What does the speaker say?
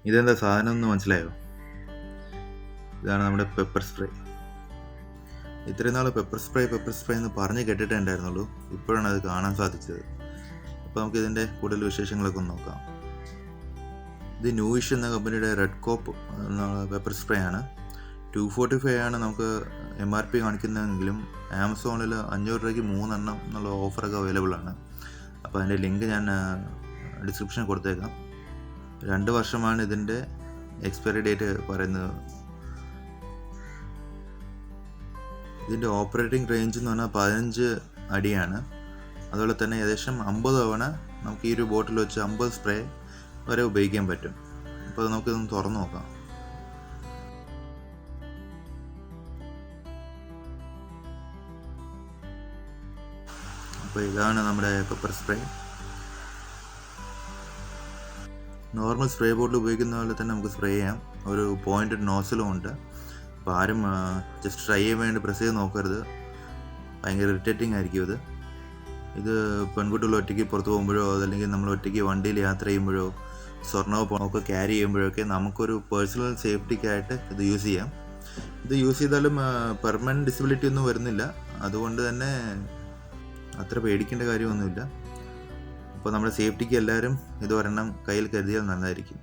ഇതെന്താ സാധനം എന്ന് മനസ്സിലായോ? ഇതാണ് നമ്മുടെ പെപ്പർ സ്പ്രേ. ഇത്രയും നാൾ പെപ്പർ സ്പ്രേ എന്ന് പറഞ്ഞ് കേട്ടിട്ടേ ഉണ്ടായിരുന്നുള്ളൂ. ഇപ്പോഴാണ് അത് കാണാൻ സാധിച്ചത്. അപ്പോൾ നമുക്ക് ഇതിൻ്റെ കൂടുതൽ വിശേഷങ്ങളൊക്കെ ഒന്ന് നോക്കാം. ഇത് ന്യൂയിഷ് എന്ന കമ്പനിയുടെ റെഡ് കോപ്പ് എന്ന പെപ്പർ സ്പ്രേ ആണ്. 245 ആണ് നമുക്ക് MRP കാണിക്കുന്നതെങ്കിലും ആമസോണിൽ 500 രൂപയ്ക്ക് 3 എണ്ണം എന്നുള്ള ഓഫറൊക്കെ അവൈലബിൾ ആണ്. അപ്പോൾ അതിൻ്റെ ലിങ്ക് ഞാൻ ഡിസ്ക്രിപ്ഷനിൽ കൊടുത്തേക്കാം. 2 വർഷമാണ് ഇതിൻ്റെ എക്സ്പയറി ഡേറ്റ് പറയുന്നത്. ഇതിൻ്റെ ഓപ്പറേറ്റിംഗ് റേഞ്ച് എന്ന് പറഞ്ഞാൽ 15 അടിയാണ്. അതുപോലെ തന്നെ ഏകദേശം 50 തവണ നമുക്ക് ഈ ഒരു ബോട്ടിൽ വെച്ച് 50 സ്പ്രേ വരെ ഉപയോഗിക്കാൻ പറ്റും. അപ്പോൾ നമുക്കിതൊന്ന് തുറന്നു നോക്കാം. അപ്പോൾ ഇതാണ് നമ്മുടെ പെപ്പർ സ്പ്രേ. നോർമൽ സ്പ്രേ ബോട്ടിൽ ഉപയോഗിക്കുന്ന പോലെ തന്നെ നമുക്ക് സ്പ്രേ ചെയ്യാം. ഒരു പോയിൻറ്റഡ് നോസിലും ഉണ്ട്. അപ്പോൾ ആരും ജസ്റ്റ് ട്രൈ ചെയ്യാൻ വേണ്ടി പ്രസ് ചെയ്ത് നോക്കരുത്. ഭയങ്കര ഇറിറ്റേറ്റിംഗ് ആയിരിക്കും ഇത് പെൺകുട്ടികൾ ഒറ്റയ്ക്ക് പുറത്ത് പോകുമ്പോഴോ അതല്ലെങ്കിൽ നമ്മൾ ഒറ്റയ്ക്ക് വണ്ടിയിൽ യാത്ര ചെയ്യുമ്പോഴോ സ്വർണ്ണമോ ഒക്കെ ക്യാരി ചെയ്യുമ്പോഴൊക്കെ നമുക്കൊരു പേഴ്സണൽ സേഫ്റ്റിക്കായിട്ട് ഇത് യൂസ് ചെയ്യാം. ഇത് യൂസ് ചെയ്താലും പെർമനൻറ്റ് ഡിസബിലിറ്റി ഒന്നും വരുന്നില്ല. അതുകൊണ്ട് തന്നെ അത്ര പേടിക്കേണ്ട കാര്യമൊന്നുമില്ല. അപ്പോൾ നമ്മുടെ സേഫ്റ്റിക്ക് എല്ലാവരും ഇത് ഒരെണ്ണം കയ്യിൽ കരുതിയാൽ നല്ലതായിരിക്കും.